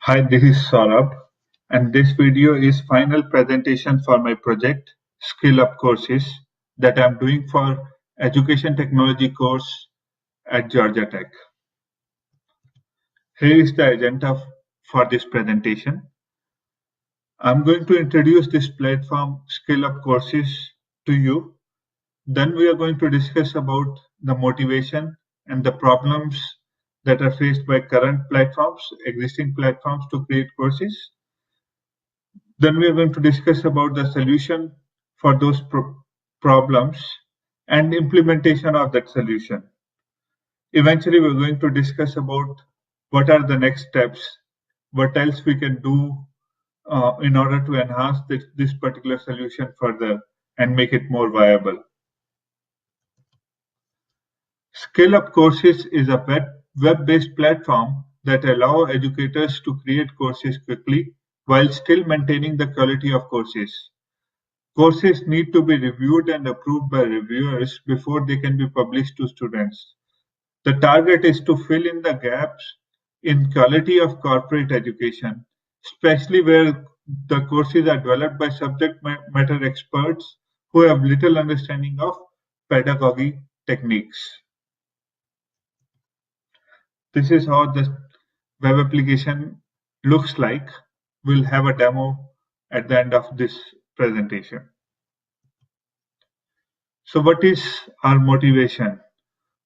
Hi, this is Saurabh, and this video is final presentation for my project Skill Up Courses that I'm doing for Education Technology course at Georgia Tech. Here is the agenda for this presentation. I'm going to introduce this platform Skill Up Courses to you. Then we are going to discuss about the motivation and the problems that are faced by current platforms, existing platforms to create courses. Then we are going to discuss about the solution for those problems and implementation of that solution. Eventually, we're going to discuss about what are the next steps, what else we can do in order to enhance this particular solution further and make it more viable. Skill Up Courses is a web-based platform that allows educators to create courses quickly while still maintaining the quality of courses. Courses need to be reviewed and approved by reviewers before they can be published to students. The target is to fill in the gaps in quality of corporate education, especially where the courses are developed by subject matter experts who have little understanding of pedagogy techniques. This is how the web application looks like. We'll have a demo at the end of this presentation. So what is our motivation?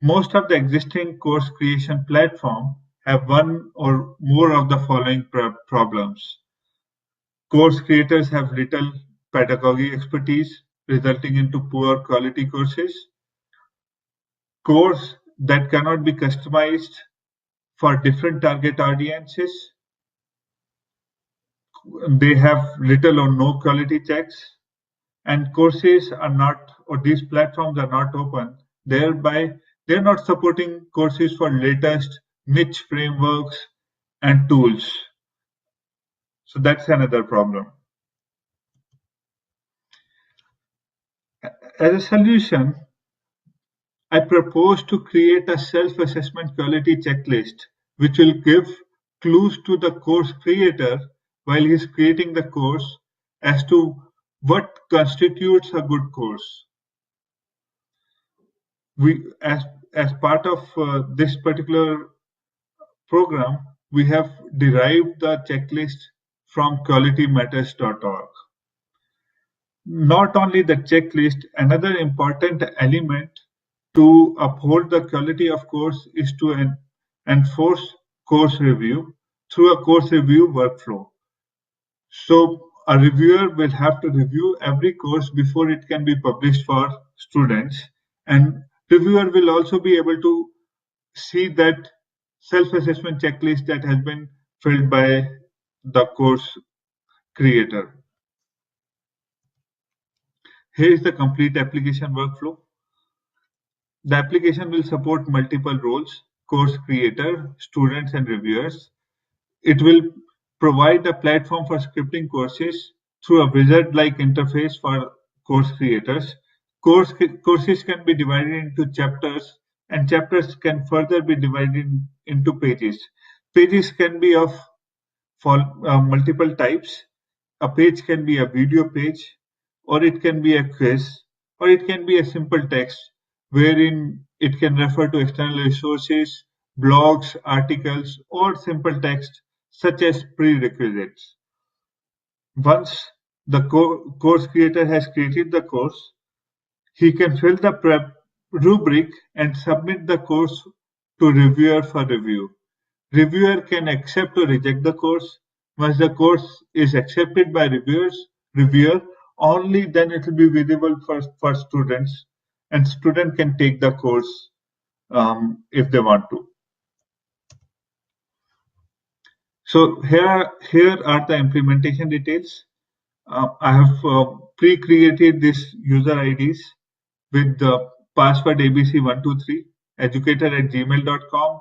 Most of the existing course creation platforms have one or more of the following problems. Course creators have little pedagogy expertise, resulting into poor quality courses. Course that cannot be customized for different target audiences. They have little or no quality checks. And courses are not, or these platforms are not open, thereby they're not supporting courses for latest niche frameworks and tools. So that's another problem. As a solution, I propose to create a self-assessment quality checklist which will give clues to the course creator while he's creating the course as to what constitutes a good course. We, as part of this particular program, we have derived the checklist from qualitymatters.org. Not only the checklist, another important element to uphold the quality of course is to enforce course review through a course review workflow. So a reviewer will have to review every course before it can be published for students, and reviewer will also be able to see that self-assessment checklist that has been filled by the course creator. Here is the complete application workflow. The application will support multiple roles: course creator, students, and reviewers. It will provide a platform for scripting courses through a wizard-like interface for course creators. Courses can be divided into chapters, and chapters can further be divided into pages. Pages can be of multiple types. A page can be a video page, or it can be a quiz, or it can be a simple text wherein it can refer to external resources, blogs, articles, or simple text such as prerequisites. Once the course creator has created the course, he can fill the rubric and submit the course to reviewer for review. Reviewer can accept or reject the course. Once the course is accepted by reviewer, only then it will be visible for students, and student can take the course if they want to. So here are the implementation details. I have pre-created these user IDs with the password abc123, educator@gmail.com,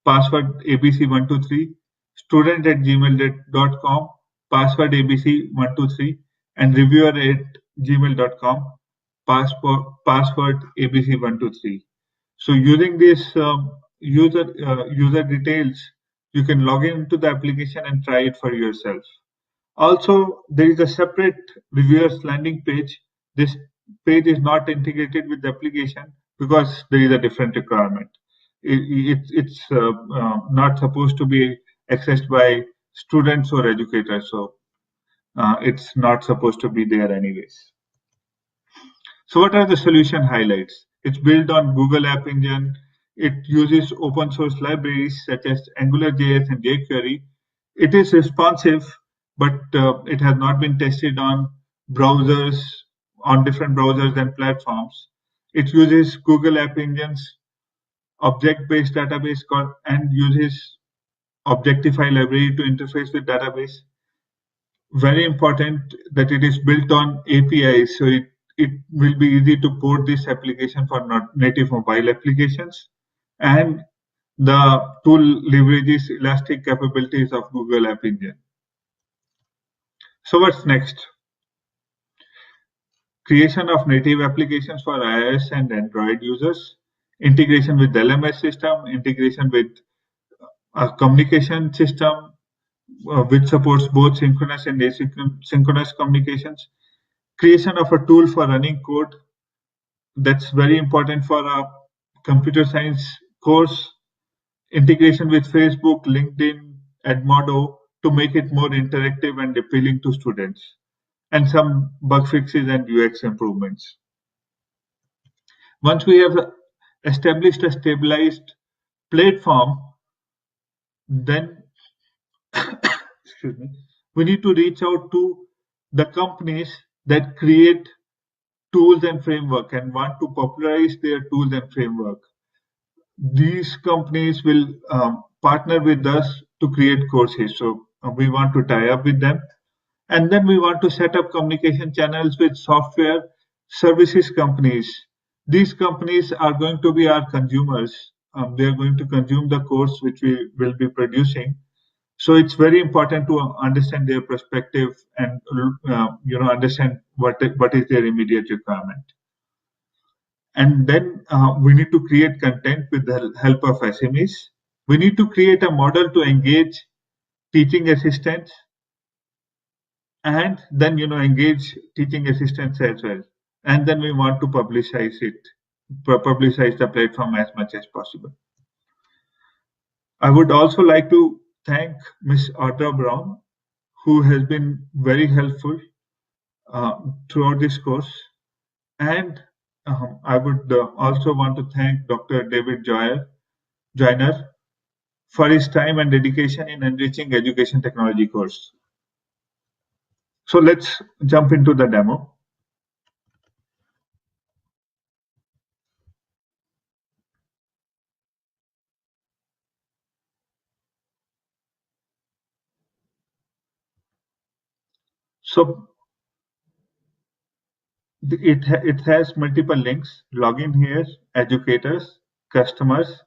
password abc123, student@gmail.com, password abc123, and reviewer@gmail.com, password abc123. So using these user details, You can log into the application and try it for yourself. Also, there is a separate reviewers landing page. This page is not integrated with the application because there is a different requirement. It's not supposed to be accessed by students or educators, so it's not supposed to be there anyways. So what are the solution highlights? It's built on Google App Engine. It uses open source libraries such as AngularJS and jQuery. It is responsive, but it has not been tested on browsers, on different browsers and platforms. It uses Google App Engine's object-based database and uses Objectify library to interface with database. Very important that it is built on APIs, so it will be easy to port this application for native mobile applications. And the tool leverages elastic capabilities of Google App Engine. So what's next? Creation of native applications for iOS and Android users, integration with LMS system, integration with a communication system which supports both synchronous and asynchronous communications, creation of a tool for running code. That's very important for a computer science course, integration with Facebook, LinkedIn, Edmodo to make it more interactive and appealing to students, and some bug fixes and UX improvements. Once we have established a stabilized platform, then excuse me, we need to reach out to the companies that create tools and framework and want to popularize their tools and framework. These companies will partner with us to create courses. So we want to tie up with them. And then we want to set up communication channels with software services companies. These companies are going to be our consumers. They are going to consume the course which we will be producing. So it's very important to understand their perspective and understand what is their immediate requirement. And then we need to create content with the help of SMEs. We need to create a model to engage teaching assistants and then engage teaching assistants as well. And then we want to publicize the platform as much as possible. I would also like to thank Ms. Audra Brown, who has been very helpful throughout this course. And I would also want to thank Dr. David Joyner for his time and dedication in enriching education technology course. So let's jump into the demo. So it has multiple links. Login here, educators, customers,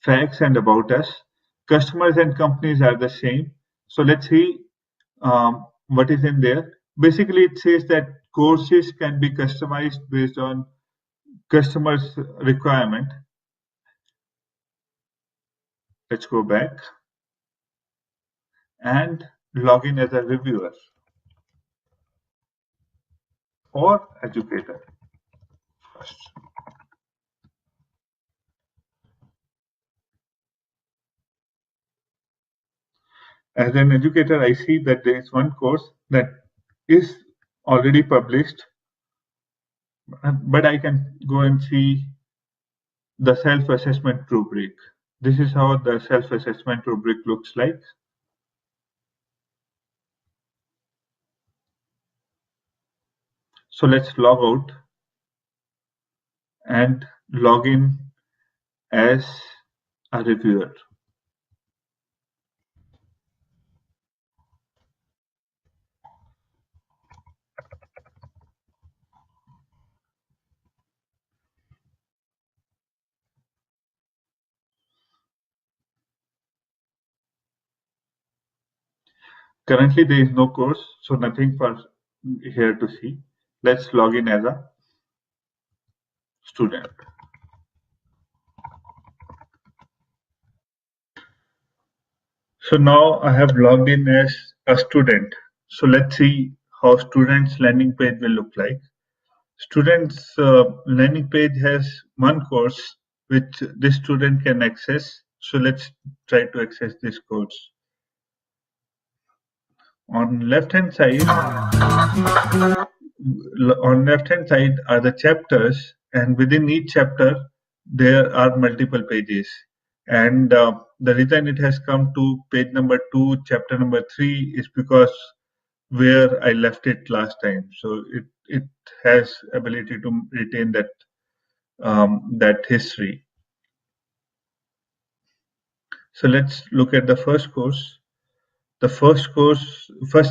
facts, and about us. Customers and companies are the same. So let's see what is in there. Basically, it says that courses can be customized based on customers' requirement. Let's go back and log in as a reviewer or educator first. As an educator, I see that there is one course that is already published, but I can go and see the self-assessment rubric. This is how the self-assessment rubric looks like. So let's log out and log in as a reviewer. Currently, there is no course, so nothing for here to see. Let's log in as a student. So now I have logged in as a student. So let's see how students landing page will look like. Students landing page has one course which this student can access. So let's try to access this course. On left hand side, are the chapters, and within each chapter there are multiple pages. And the reason it has come to page number 2, chapter number 3 is because where I left it last time. So it has ability to retain that history. So let's look at the first course. The first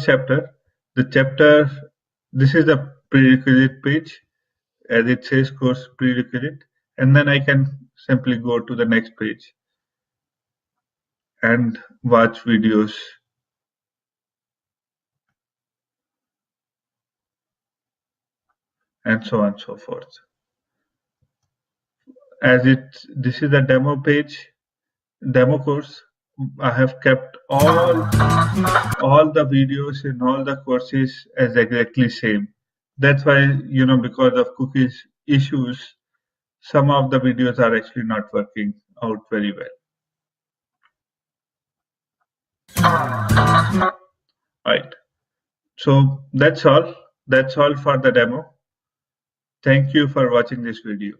chapter, this is the prerequisite page, as it says course prerequisite, and then I can simply go to the next page and watch videos. And so on and so forth. This is a demo page, demo course. I have kept all the videos in all the courses as exactly same. That's why, because of cookies issues, some of the videos are actually not working out very well. Right. So that's all. That's all for the demo. Thank you for watching this video.